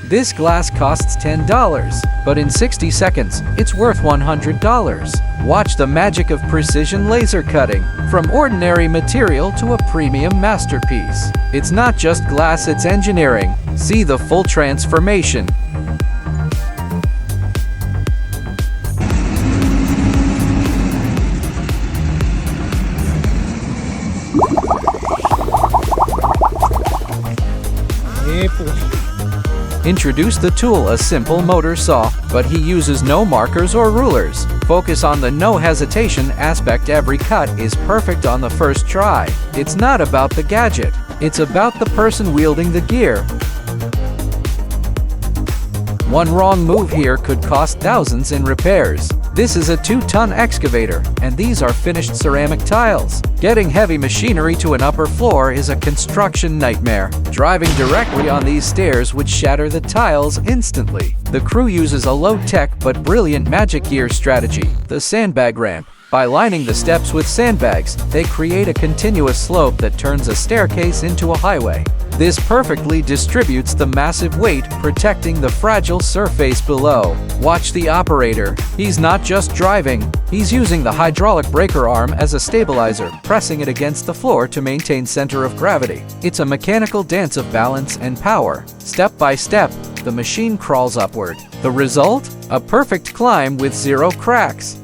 This glass costs $10, but in 60 seconds, it's worth $100. Watch the magic of precision laser cutting, from ordinary material to a premium masterpiece. It's not just glass, it's engineering. See the full transformation. Introduce the tool, a simple motor saw, but he uses no markers or rulers. Focus on the no hesitation aspect. Every cut is perfect on the first try. It's not about the gadget, it's about the person wielding the gear. One wrong move here could cost thousands in repairs. This is a 2-ton excavator, and these are finished ceramic tiles. Getting heavy machinery to an upper floor is a construction nightmare. Driving directly on these stairs would shatter the tiles instantly. The crew uses a low-tech but brilliant magic gear strategy, the sandbag ramp. By lining the steps with sandbags, they create a continuous slope that turns a staircase into a highway. This perfectly distributes the massive weight, protecting the fragile surface below. Watch the operator. He's not just driving, he's using the hydraulic breaker arm as a stabilizer, pressing it against the floor to maintain center of gravity. It's a mechanical dance of balance and power. Step by step, the machine crawls upward. The result? A perfect climb with 0 cracks.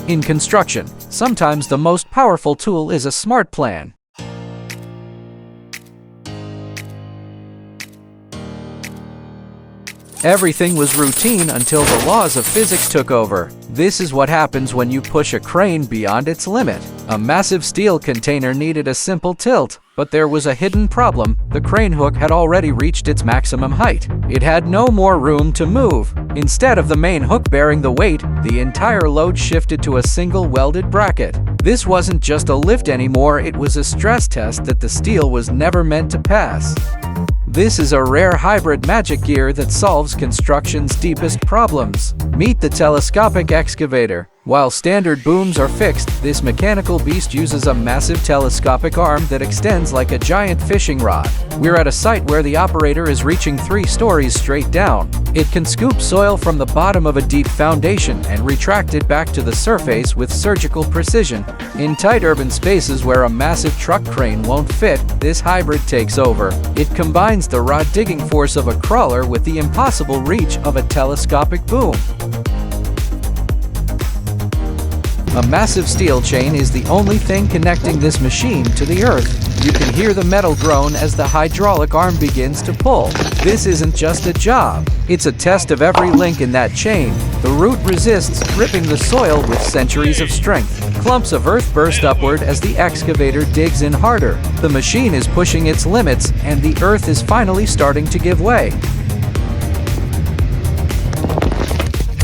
In construction, sometimes the most powerful tool is a smart plan. Everything was routine until the laws of physics took over. This is what happens when you push a crane beyond its limit. A massive steel container needed a simple tilt, but there was a hidden problem. The crane hook had already reached its maximum height. It had no more room to move. Instead of the main hook bearing the weight, the entire load shifted to a single welded bracket. This wasn't just a lift anymore, it was a stress test that the steel was never meant to pass. This is a rare hybrid magic gear that solves construction's deepest problems. Meet the telescopic excavator. While standard booms are fixed, this mechanical beast uses a massive telescopic arm that extends like a giant fishing rod. We're at a site where the operator is reaching 3 stories straight down. It can scoop soil from the bottom of a deep foundation and retract it back to the surface with surgical precision. In tight urban spaces where a massive truck crane won't fit, this hybrid takes over. It combines the raw digging force of a crawler with the impossible reach of a telescopic boom. A massive steel chain is the only thing connecting this machine to the earth. You can hear the metal groan as the hydraulic arm begins to pull. This isn't just a job, it's a test of every link in that chain. The root resists, ripping the soil with centuries of strength. Clumps of earth burst upward as the excavator digs in harder. The machine is pushing its limits, and the earth is finally starting to give way.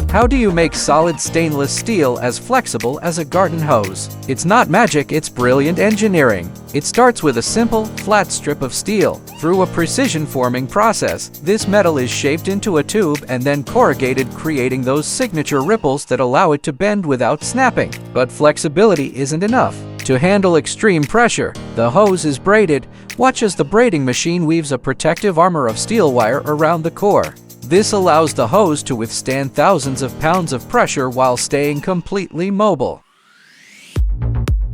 How do you make solid stainless steel as flexible as a garden hose? It's not magic, it's brilliant engineering. It starts with a simple, flat strip of steel. Through a precision forming process, this metal is shaped into a tube and then corrugated, creating those signature ripples that allow it to bend without snapping. But flexibility isn't enough. To handle extreme pressure, the hose is braided. Watch as the braiding machine weaves a protective armor of steel wire around the core. This allows the hose to withstand thousands of pounds of pressure while staying completely mobile.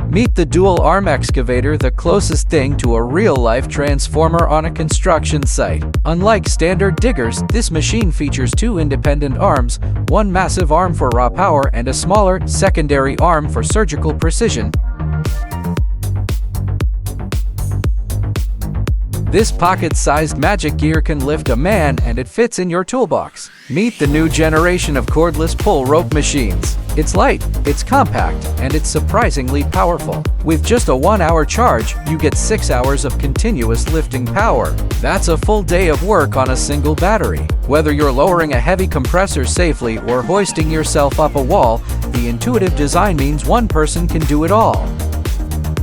Meet the dual-arm excavator, the closest thing to a real-life transformer on a construction site. Unlike standard diggers, this machine features 2 independent arms, one massive arm for raw power and a smaller, secondary arm for surgical precision. This pocket-sized magic gear can lift a man, and it fits in your toolbox. Meet the new generation of cordless pull rope machines. It's light, it's compact, and it's surprisingly powerful. With just a 1-hour charge, you get 6 hours of continuous lifting power. That's a full day of work on a single battery. Whether you're lowering a heavy compressor safely or hoisting yourself up a wall, the intuitive design means one person can do it all.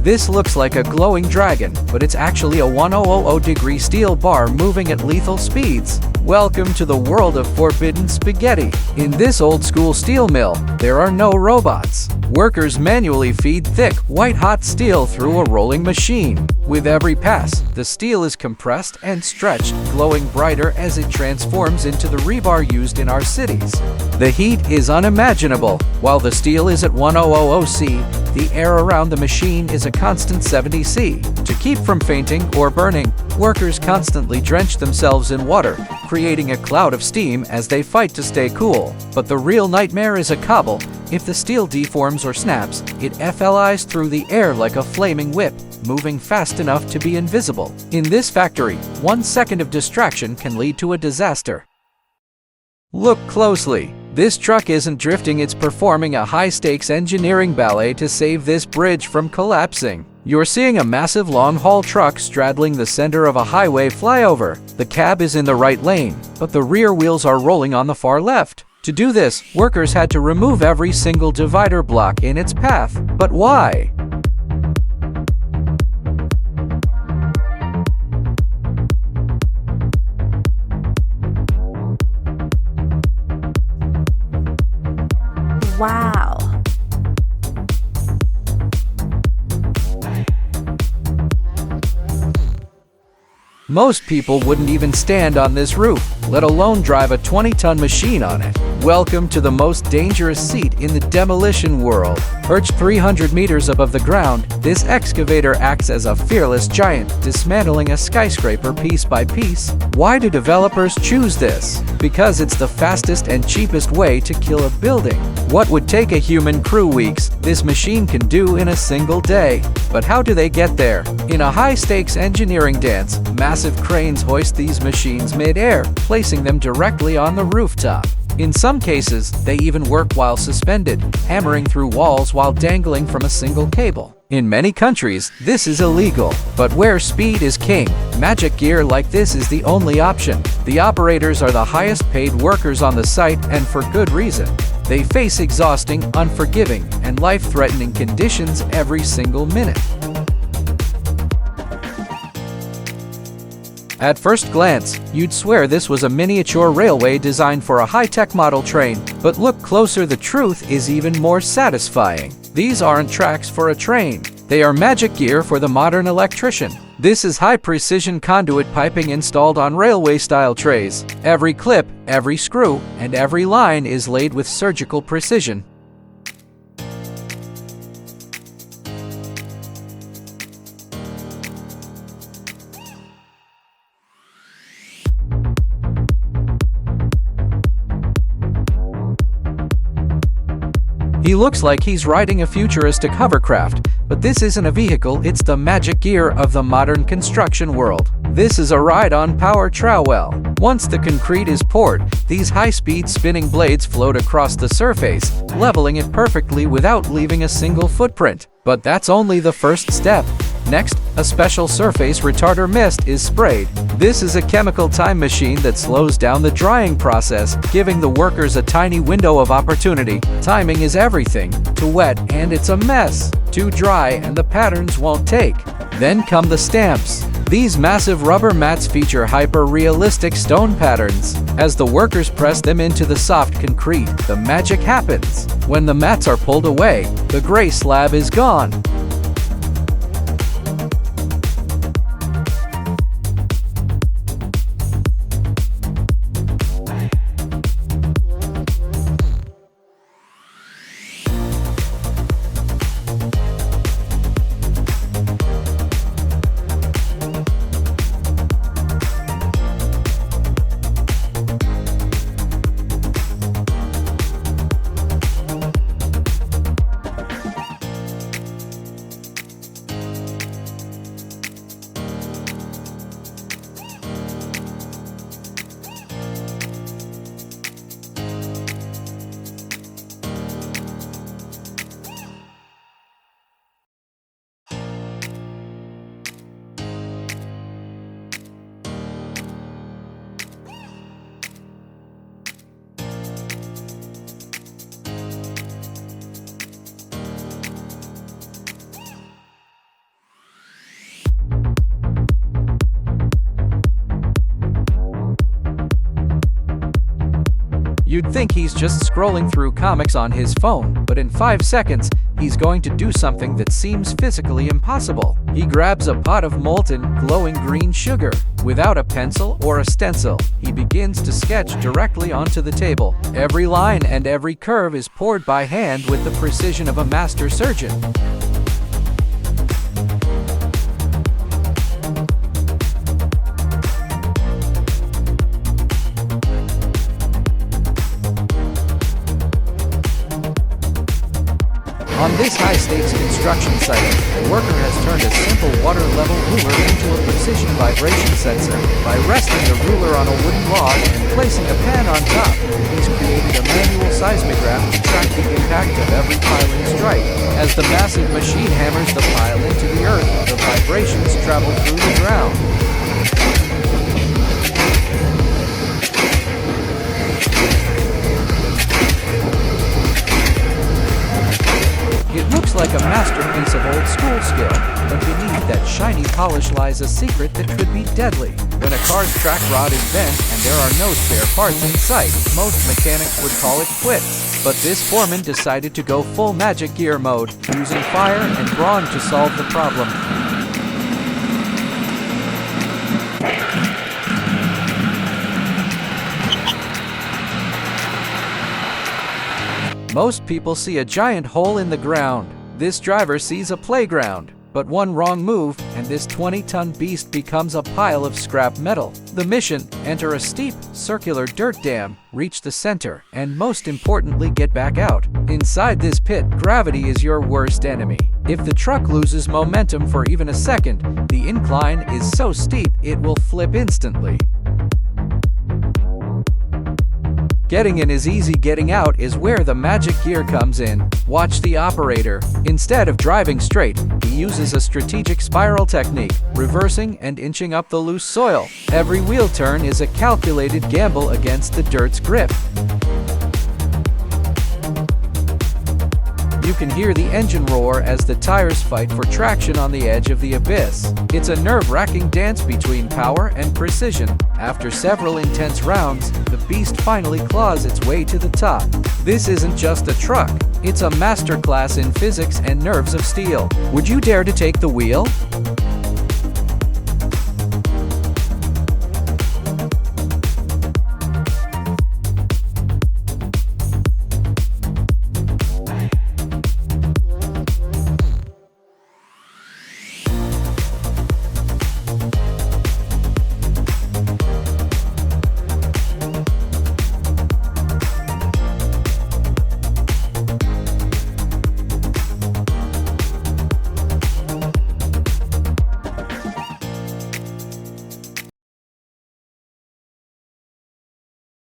This looks like a glowing dragon, but it's actually a 1000-degree steel bar moving at lethal speeds. Welcome to the world of forbidden spaghetti. In this old-school steel mill, there are no robots. Workers manually feed thick, white-hot steel through a rolling machine. With every pass, the steel is compressed and stretched, glowing brighter as it transforms into the rebar used in our cities. The heat is unimaginable. While the steel is at 1000 C, the air around the machine is a constant 70 C. To keep from fainting or burning, workers constantly drench themselves in water, creating a cloud of steam as they fight to stay cool. But the real nightmare is a cobble. If the steel deforms or snaps, it flies through the air like a flaming whip, moving fast enough to be invisible. In this factory, 1 second of distraction can lead to a disaster. Look closely. This truck isn't drifting, it's performing a high-stakes engineering ballet to save this bridge from collapsing. You're seeing a massive long-haul truck straddling the center of a highway flyover. The cab is in the right lane, but the rear wheels are rolling on the far left. To do this, workers had to remove every single divider block in its path. But why? Wow. Most people wouldn't even stand on this roof, let alone drive a 20-ton machine on it. Welcome to the most dangerous seat in the demolition world. Perched 300 meters above the ground, this excavator acts as a fearless giant, dismantling a skyscraper piece by piece. Why do developers choose this? Because it's the fastest and cheapest way to kill a building. What would take a human crew weeks, this machine can do in a single day. But how do they get there? In a high-stakes engineering dance, massive cranes hoist these machines mid-air, placing them directly on the rooftop. In some cases, they even work while suspended, hammering through walls while dangling from a single cable. In many countries, this is illegal, but where speed is king, magic gear like this is the only option. The operators are the highest-paid workers on the site, and for good reason. They face exhausting, unforgiving, and life-threatening conditions every single minute. At first glance, you'd swear this was a miniature railway designed for a high-tech model train, but look closer, the truth is even more satisfying. These aren't tracks for a train. They are magic gear for the modern electrician. This is high-precision conduit piping installed on railway-style trays. Every clip, every screw, and every line is laid with surgical precision. He looks like he's riding a futuristic hovercraft, but this isn't a vehicle, it's the magic gear of the modern construction world. This is a ride on power trowel. Once the concrete is poured, these high-speed spinning blades float across the surface, leveling it perfectly without leaving a single footprint. But that's only the first step. Next, a special surface retarder mist is sprayed. This is a chemical time machine that slows down the drying process, giving the workers a tiny window of opportunity. Timing is everything. Too wet and it's a mess. Too dry and the patterns won't take. Then come the stamps. These massive rubber mats feature hyper-realistic stone patterns. As the workers press them into the soft concrete, the magic happens. When the mats are pulled away, the gray slab is gone. You'd think he's just scrolling through comics on his phone, but in 5 seconds, he's going to do something that seems physically impossible. He grabs a pot of molten, glowing green sugar. Without a pencil or a stencil, he begins to sketch directly onto the table. Every line and every curve is poured by hand with the precision of a master surgeon. On this high-stakes construction site, the worker has turned a simple water-level ruler into a precision vibration sensor. By resting the ruler on a wooden log and placing a pan on top, he's created a manual seismograph to track the impact of every piling strike. As the massive machine hammers the pile into the earth, the vibrations travel through the ground. It looks like a masterpiece of old school skill, but beneath that shiny polish lies a secret that could be deadly. When a car's track rod is bent and there are no spare parts in sight, most mechanics would call it quits. But this foreman decided to go full magic gear mode, using fire and brawn to solve the problem. Most people see a giant hole in the ground. This driver sees a playground. But one wrong move, and this 20-ton beast becomes a pile of scrap metal. The mission: enter a steep, circular dirt dam, reach the center, and most importantly, get back out. Inside this pit, gravity is your worst enemy. If the truck loses momentum for even a second, the incline is so steep it will flip instantly. Getting in is easy, getting out is where the magic gear comes in. Watch the operator. Instead of driving straight, he uses a strategic spiral technique, reversing and inching up the loose soil. Every wheel turn is a calculated gamble against the dirt's grip. You can hear the engine roar as the tires fight for traction on the edge of the abyss. It's a nerve-wracking dance between power and precision. After several intense rounds, the beast finally claws its way to the top. This isn't just a truck, it's a masterclass in physics and nerves of steel. Would you dare to take the wheel?